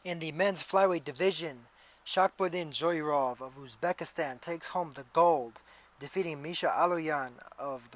In the men's flyweight division, Shakhobidin Zoirov of Uzbekistan takes home the gold, defeating Misha Aloian of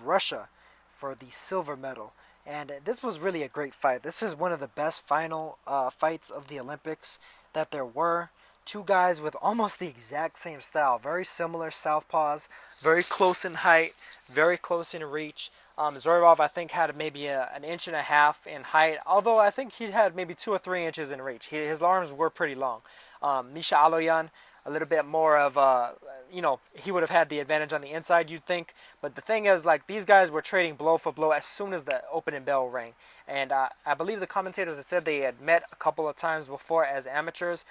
Russia for the silver medal. And this was really a great fight. This is one of the best final fights of the Olympics that there were. Two guys with almost the exact same style, very similar southpaws, very close in height, very close in reach. Zorbov, I think, had maybe an inch and a half in height, although I think he had maybe 2 or 3 inches in reach. His arms were pretty long. Misha Aloyan, a little bit more of he would have had the advantage on the inside, you'd think. But the thing is, like, these guys were trading blow for blow as soon as the opening bell rang. And I believe the commentators had said they had met a couple of times before as amateurs.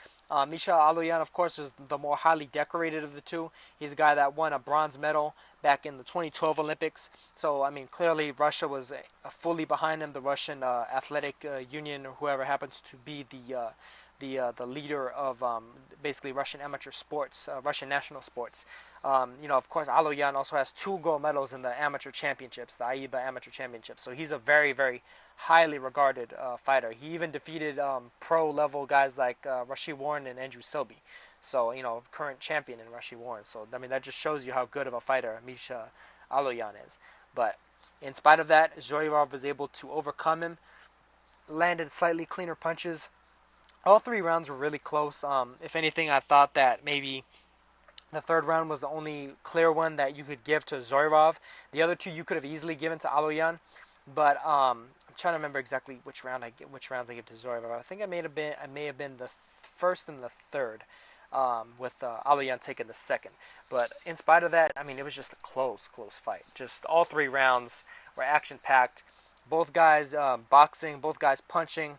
Misha Aloyan, of course, is the more highly decorated of the two. He's a guy that won a bronze medal back in the 2012 Olympics. So, I mean, clearly Russia was fully behind him. The Russian Athletic Union, or whoever happens to be the leader of basically Russian amateur sports, Russian national sports. Of course, Aloyan also has 2 gold medals in the amateur championships, the AIBA amateur championships. So he's a very, very highly regarded fighter. He even defeated pro-level guys like Rashid Warren and Andrew Selby. So, current champion in Rashid Warren. So, I mean, that just shows you how good of a fighter Misha Aloyan is. But in spite of that, Zoirov was able to overcome him, landed slightly cleaner punches. All 3 rounds were really close. If anything, I thought that maybe the third round was the only clear one that you could give to Zoirov. The other 2 you could have easily given to Aloyan. But I'm trying to remember exactly which rounds I give to Zoirov. I think I may have been the first and the third, with Aloyan taking the second. But in spite of that, I mean, it was just a close fight. Just all 3 rounds were action packed. Both guys boxing, both guys punching.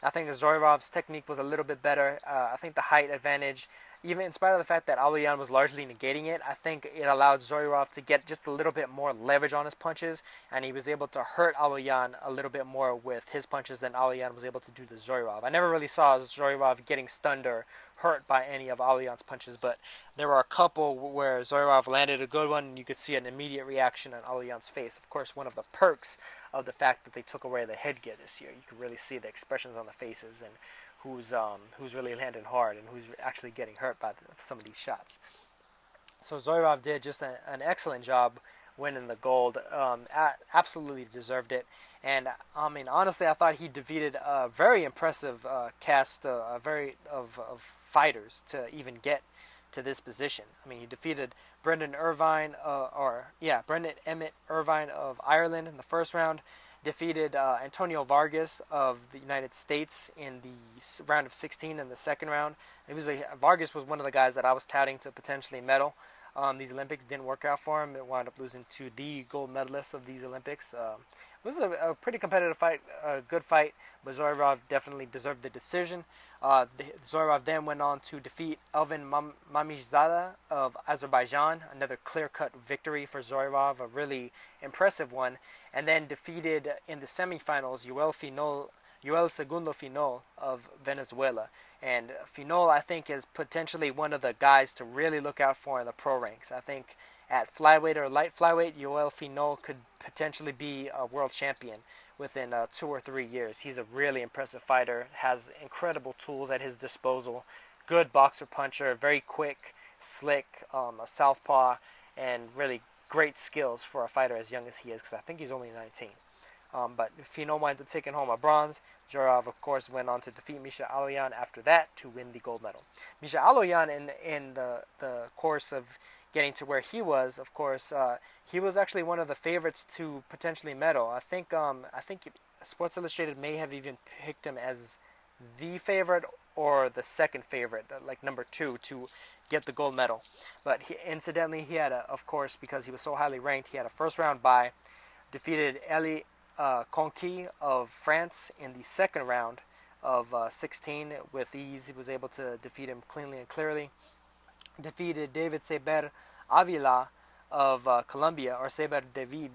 I think Zoirov's technique was a little bit better. I think the height advantage, even in spite of the fact that Aloyan was largely negating it, I think it allowed Zoirov to get just a little bit more leverage on his punches, and he was able to hurt Aloyan a little bit more with his punches than Aloyan was able to do to Zoirov. I never really saw Zoirov getting stunned or hurt by any of Aloyan's punches, but there were a couple where Zoirov landed a good one, and you could see an immediate reaction on Aloyan's face. Of course, one of the perks of the fact that they took away the headgear this year, you could really see the expressions on the faces and who's really landing hard and who's actually getting hurt by some of these shots. So Zoirov did just an excellent job winning the gold. Absolutely deserved it. And I mean, honestly, I thought he defeated a very impressive cast, of fighters to even get to this position. I mean, he defeated Brendan Emmett Irvine of Ireland in the first round. Defeated Antonio Vargas of the United States in the round of 16 in the second round. Vargas was one of the guys that I was touting to potentially medal. These Olympics didn't work out for him. It wound up losing to the gold medalist of these Olympics. It was a pretty competitive fight, a good fight, but Zoirov definitely deserved the decision. Zoirov then went on to defeat Elvin Mamishzada of Azerbaijan, another clear-cut victory for Zoirov, a really impressive one, and then defeated in the semifinals Joel Segundo Finol of Venezuela. And Finol, I think, is potentially one of the guys to really look out for in the pro ranks. I think at flyweight or light flyweight, Joel Finol could potentially be a world champion within 2 or 3 years. He's a really impressive fighter, has incredible tools at his disposal, good boxer puncher, very quick, slick, a southpaw, and really great skills for a fighter as young as he is, because I think he's only 19. But Finol winds up taking home a bronze. Zoirov, of course, went on to defeat Misha Aloyan after that to win the gold medal. Misha Aloyan, in the course of getting to where he was, of course, he was actually one of the favorites to potentially medal. I think Sports Illustrated may have even picked him as the favorite or the second favorite, like number 2, to get the gold medal. But incidentally, he had, of course, because he was so highly ranked, he had a first-round bye, defeated Eli Conqui of France in the second round of 16 with ease. He was able to defeat him cleanly and clearly. Defeated David Seber Avila of Colombia, or Seber David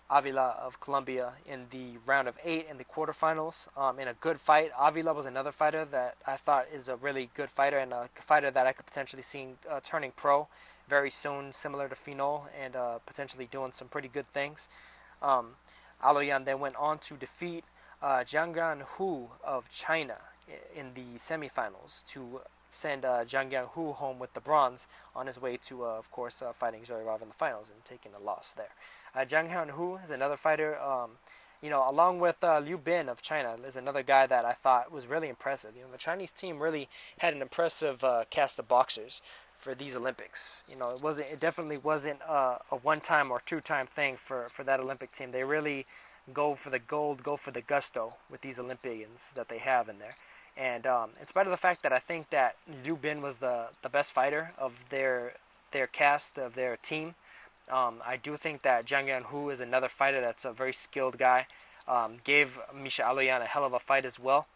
Avila of Colombia, in the round of 8 in the quarterfinals. In a good fight. Avila was another fighter that I thought is a really good fighter, and a fighter that I could potentially see turning pro very soon, similar to Finol, and potentially doing some pretty good things. Aloian then went on to defeat Jiangran Hu of China in the semifinals to send Zhang Yanghu home with the bronze on his way to, of course, fighting Zoirov in the finals and taking a loss there. Zhang Yanghu is another fighter, along with Liu Bin of China, is another guy that I thought was really impressive. The Chinese team really had an impressive cast of boxers for these Olympics. It definitely wasn't a one-time or two-time thing for that Olympic team. They really go for the gold, go for the gusto with these Olympians that they have in there. And in spite of the fact that I think that Liu Bin was the best fighter of their cast, of their team, I do think that Zhang Yanhu is another fighter that's a very skilled guy. Gave Misha Aloian a hell of a fight as well.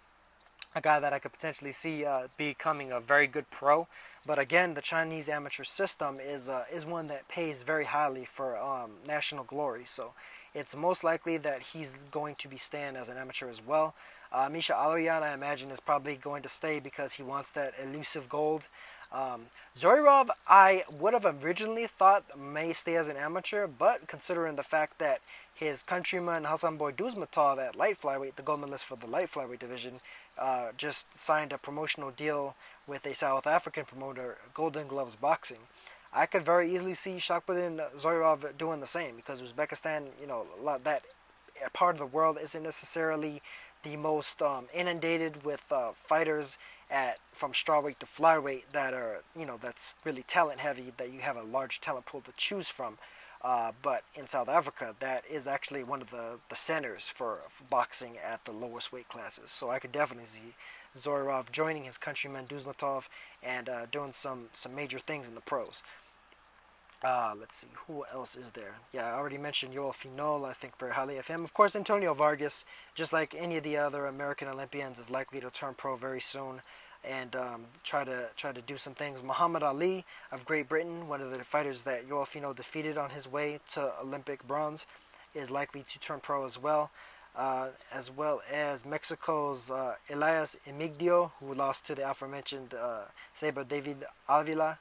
A guy that I could potentially see becoming a very good pro. But again, the Chinese amateur system is one that pays very highly for national glory. So it's most likely that he's going to be staying as an amateur as well. Misha Aloian, I imagine, is probably going to stay because he wants that elusive gold. Zoirov, I would have originally thought may stay as an amateur, but considering the fact that his countryman Hassanboy Duzmatov at light flyweight, the gold medalist for the light flyweight division, just signed a promotional deal with a South African promoter, Golden Gloves Boxing. I could very easily see Shakhobidin Zoirov doing the same because Uzbekistan, that part of the world isn't necessarily the most inundated with fighters from strawweight to flyweight that are, that's really talent heavy, that you have a large talent pool to choose from. But in South Africa, that is actually one of the centers for boxing at the lowest weight classes. So I could definitely see Zoirov joining his countryman Duzmatov and doing some major things in the pros. Let's see, who else is there? Yeah, I already mentioned Yoel Finol, I think very highly of him. Of course, Antonio Vargas, just like any of the other American Olympians, is likely to turn pro very soon and try to do some things. Muhammad Ali of Great Britain, one of the fighters that Yoel Finol defeated on his way to Olympic bronze, is likely to turn pro as well as Mexico's Elias Emigdio, who lost to the aforementioned Saber David Avila.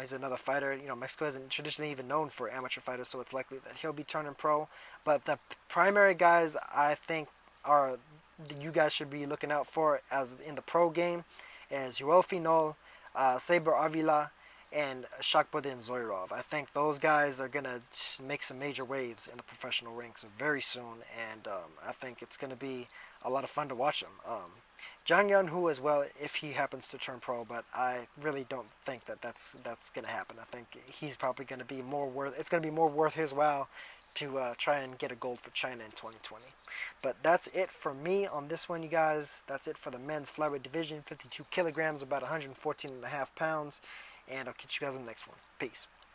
He's another fighter. Mexico isn't traditionally even known for amateur fighters, so it's likely that he'll be turning pro. But the primary guys I think are you guys should be looking out for as in the pro game is Yoel Finol, Saber Avila, and Shakhobidin Zoirov. I think those guys are going to make some major waves in the professional ranks very soon, and I think it's going to be a lot of fun to watch them. Zhang Yanhu as well, if he happens to turn pro, but I really don't think that's going to happen. I think he's probably going to be it's going to be more worth his while to try and get a gold for China in 2020. But that's it for me on this one, you guys. That's it for the men's flyweight division, 52 kilograms, about 114.5 pounds. And I'll catch you guys in the next one. Peace.